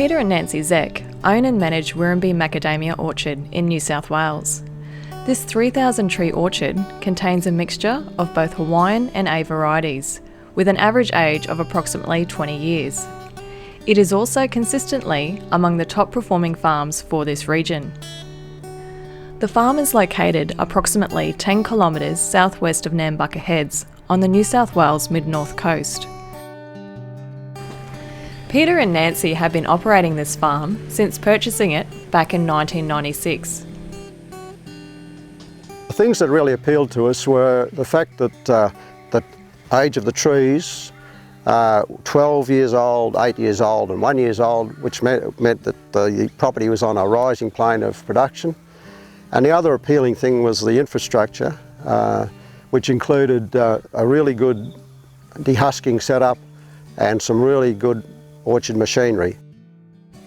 Peter and Nancy Zeck own and manage Wirrimbi Macadamia Orchard in New South Wales. This 3,000 tree orchard contains a mixture of both Hawaiian and A varieties, with an average age of approximately 20 years. It is also consistently among the top performing farms for this region. The farm is located approximately 10 kilometres southwest of Nambucca Heads on the New South Wales mid-north coast. Peter and Nancy have been operating this farm since purchasing it back in 1996. The things that really appealed to us were the fact that the age of the trees, 12 years old, 8 years old and 1 year old, which meant that the property was on a rising plane of production. And the other appealing thing was the infrastructure, which included a really good dehusking setup and some really good orchard machinery.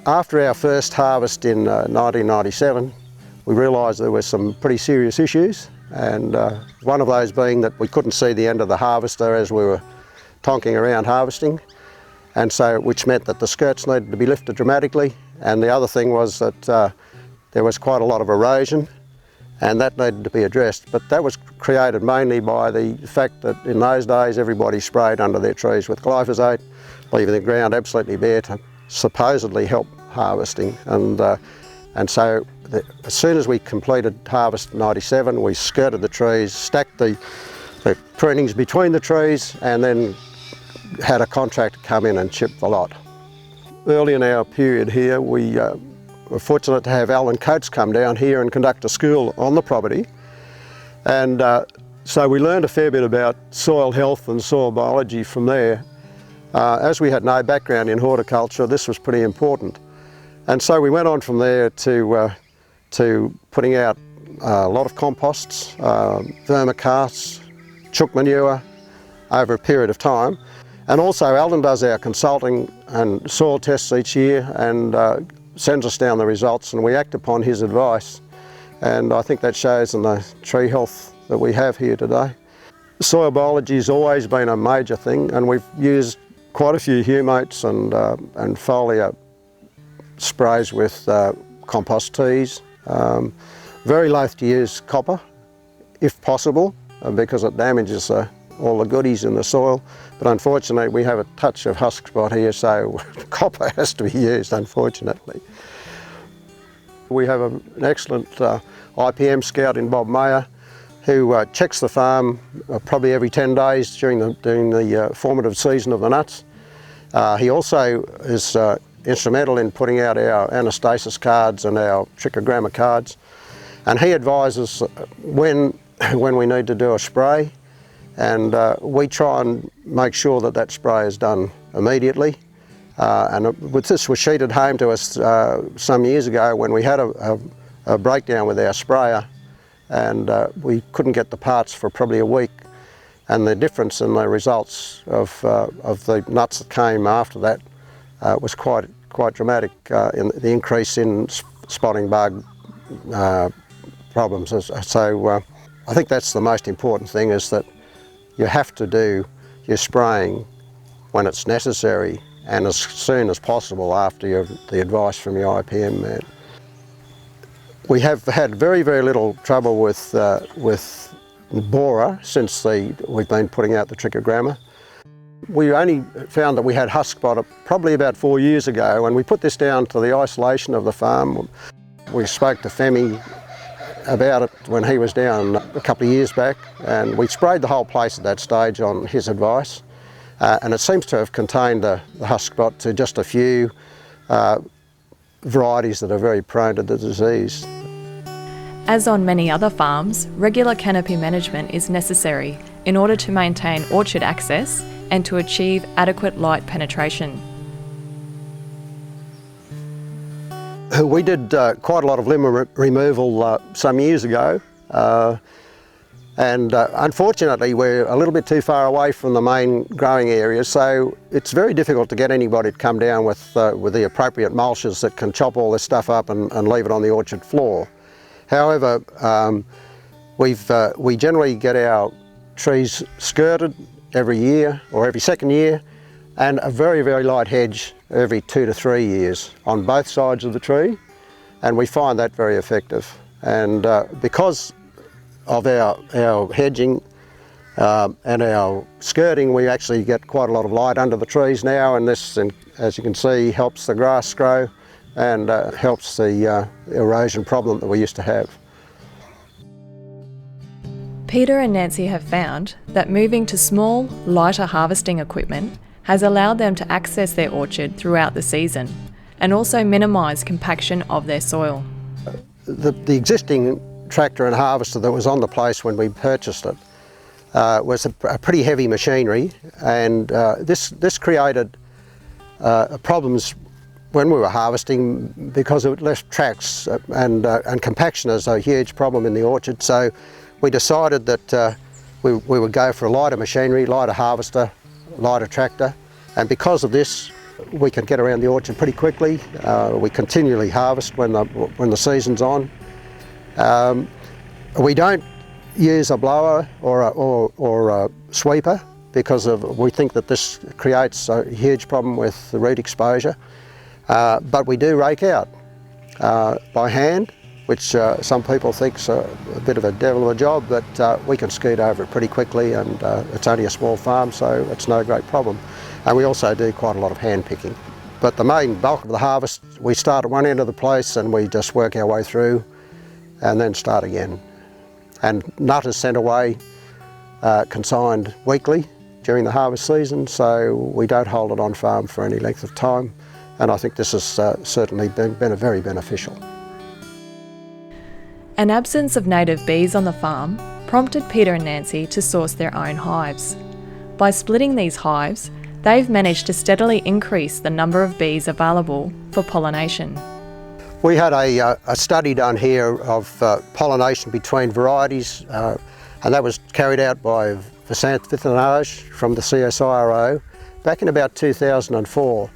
After our first harvest in 1997, we realised there were some pretty serious issues, and one of those being that we couldn't see the end of the harvester as we were tonking around harvesting, and so which meant that the skirts needed to be lifted dramatically, and the other thing was that there was quite a lot of erosion, and that needed to be addressed. But that was created mainly by the fact that in those days everybody sprayed under their trees with glyphosate, leaving the ground absolutely bare to supposedly help harvesting. And so as soon as we completed harvest 97, we skirted the trees, stacked the prunings between the trees, and then had a contractor come in and chip the lot. Early in our period here, we were fortunate to have Alan Coates come down here and conduct a school on the property. And so we learned a fair bit about soil health and soil biology from there. As we had no background in horticulture, this was pretty important. And so we went on from there to putting out a lot of composts, vermicasts, chook manure over a period of time. And also Alan does our consulting and soil tests each year and sends us down the results, and we act upon his advice. And I think that shows in the tree health that we have here today. Soil biology has always been a major thing, and we've used quite a few humates and foliar sprays with compost teas. Very loath to use copper, if possible, because it damages all the goodies in the soil. But unfortunately, we have a touch of husk spot here, so copper has to be used, unfortunately. We have an excellent IPM scout in Bob Mayer, who checks the farm probably every 10 days during the formative season of the nuts. He also is instrumental in putting out our anastasis cards and our trichogramma cards, and he advises when we need to do a spray, and we try and make sure that that spray is done immediately. And this was sheeted home to us some years ago when we had a breakdown with our sprayer, and we couldn't get the parts for probably a week, and the difference in the results of the nuts that came after that was quite dramatic in the increase in spotting bug problems. So I think that's the most important thing, is that you have to do your spraying when it's necessary and as soon as possible after the advice from your IPM man. We have had very, very little trouble with borer since we've been putting out the trichogramma. We only found that we had husk spot probably about 4 years ago, and we put this down to the isolation of the farm. We spoke to Femi about it when he was down a couple of years back, and we sprayed the whole place at that stage on his advice, and it seems to have contained the husk spot to just a few varieties that are very prone to the disease. As on many other farms, regular canopy management is necessary in order to maintain orchard access and to achieve adequate light penetration. We did quite a lot of limb removal some years ago, and unfortunately we're a little bit too far away from the main growing area, so it's very difficult to get anybody to come down with the appropriate mulches that can chop all this stuff up and leave it on the orchard floor. However, we generally get our trees skirted every year or every second year, and a very, very light hedge every 2 to 3 years on both sides of the tree, and we find that very effective. And because of our hedging and our skirting, we actually get quite a lot of light under the trees now, and this, as you can see, helps the grass grow and helps the erosion problem that we used to have. Peter and Nancy have found that moving to small, lighter harvesting equipment has allowed them to access their orchard throughout the season and also minimise compaction of their soil. The existing tractor and harvester that was on the place when we purchased it was a pretty heavy machinery, and this created problems when we were harvesting because it left tracks, and compaction is a huge problem in the orchard. So we decided that we would go for a lighter machinery, lighter harvester, lighter tractor, and because of this we can get around the orchard pretty quickly. We continually harvest when the season's on. We don't use a blower or a sweeper because we think that this creates a huge problem with the root exposure. But we do rake out by hand, which some people think's a bit of a devil of a job, but we can scoot over it pretty quickly, and it's only a small farm, so it's no great problem. And we also do quite a lot of hand picking. But the main bulk of the harvest, we start at one end of the place and we just work our way through and then start again. And nut is sent away consigned weekly during the harvest season, so we don't hold it on farm for any length of time. And I think this has certainly been very beneficial. An absence of native bees on the farm prompted Peter and Nancy to source their own hives. By splitting these hives, they've managed to steadily increase the number of bees available for pollination. We had a study done here of pollination between varieties, and that was carried out by Vincent Vithenage from the CSIRO back in about 2004.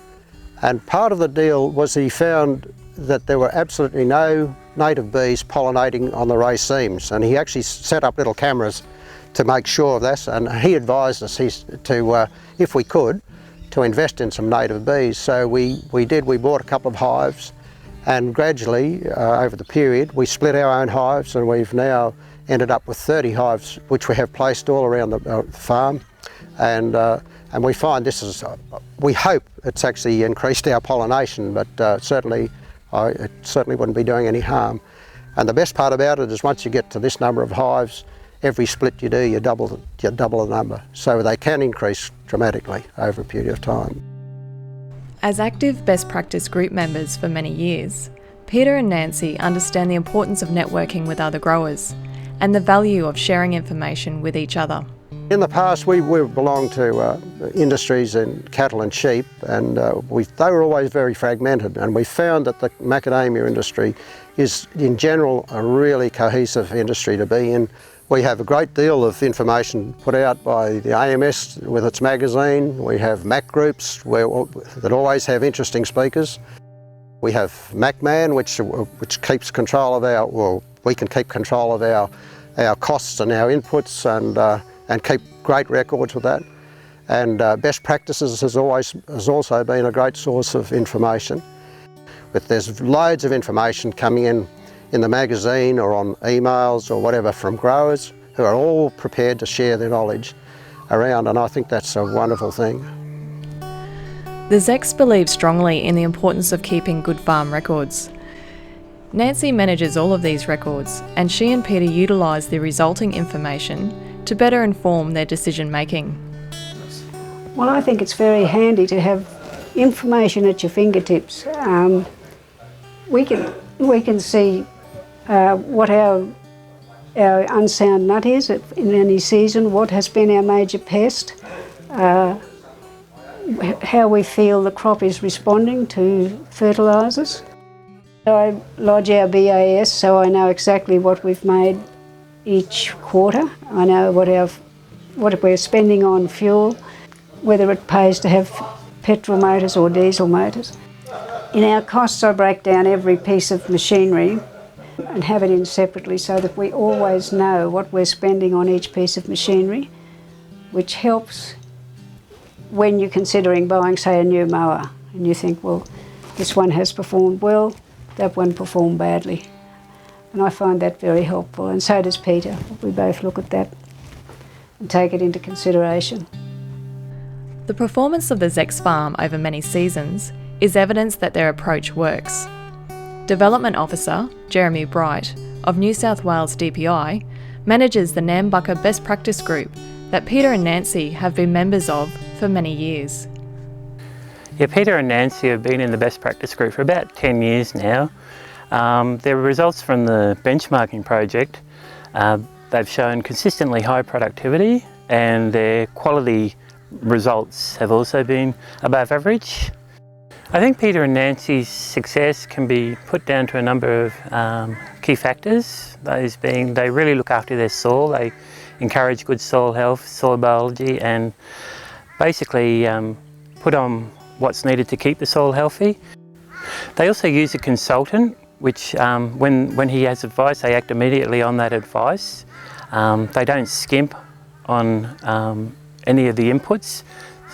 And part of the deal was he found that there were absolutely no native bees pollinating on the racemes, and he actually set up little cameras to make sure of this, and he advised us to, if we could, to invest in some native bees. So we bought a couple of hives, and gradually over the period we split our own hives, and we've now ended up with 30 hives which we have placed all around the farm, and we find this is, we hope it's actually increased our pollination, but it certainly wouldn't be doing any harm. And the best part about it is once you get to this number of hives, every split you do, you double the number. So they can increase dramatically over a period of time. As active best practice group members for many years, Peter and Nancy understand the importance of networking with other growers and the value of sharing information with each other. In the past, we belonged to industries in cattle and sheep, and they were always very fragmented, and we found that the macadamia industry is, in general, a really cohesive industry to be in. We have a great deal of information put out by the AMS with its magazine. We have Mac groups that always have interesting speakers. We have MacMan, which keeps control of we can keep control of our costs and our inputs, and keep great records with that. And best practices has also been a great source of information. But there's loads of information coming in the magazine or on emails or whatever from growers who are all prepared to share their knowledge around, and I think that's a wonderful thing. The Zecks believe strongly in the importance of keeping good farm records. Nancy manages all of these records, and she and Peter utilise the resulting information to better inform their decision making. Well, I think it's very handy to have information at your fingertips. We can see what our unsound nut is in any season, what has been our major pest, how we feel the crop is responding to fertilisers. I lodge our BAS so I know exactly what we've made each quarter. I know what we're spending on fuel, whether it pays to have petrol motors or diesel motors. In our costs, I break down every piece of machinery and have it in separately so that we always know what we're spending on each piece of machinery, which helps when you're considering buying, say, a new mower, and you think, well, this one has performed well, that one performed badly. And I find that very helpful, and so does Peter. We both look at that and take it into consideration. The performance of the Zeck's farm over many seasons is evidence that their approach works. Development Officer Jeremy Bright of New South Wales DPI manages the Nambucca Best Practice Group that Peter and Nancy have been members of for many years. Yeah, Peter and Nancy have been in the Best Practice Group for about 10 years now. Their results from the benchmarking project, they've shown consistently high productivity, and their quality results have also been above average. I think Peter and Nancy's success can be put down to a number of key factors, those being they really look after their soil, they encourage good soil health, soil biology, and basically put on what's needed to keep the soil healthy. They also use a consultant, which when he has advice, they act immediately on that advice. They don't skimp on any of the inputs,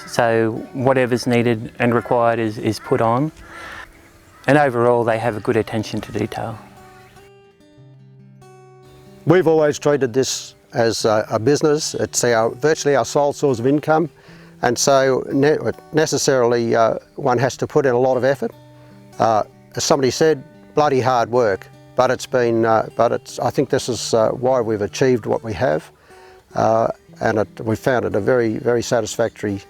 so whatever's needed and required is put on. And overall, they have a good attention to detail. We've always treated this as a business. It's virtually our sole source of income, and so necessarily one has to put in a lot of effort. As somebody said, bloody hard work, but I think this is why we've achieved what we have, and we found it a very, very satisfactory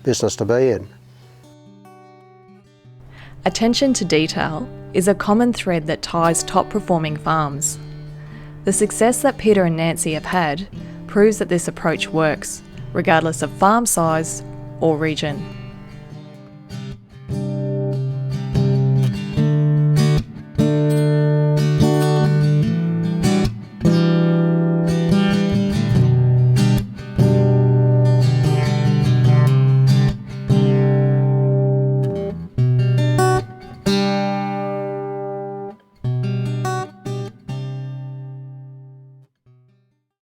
business to be in. Attention to detail is a common thread that ties top performing farms. The success that Peter and Nancy have had proves that this approach works, regardless of farm size or region.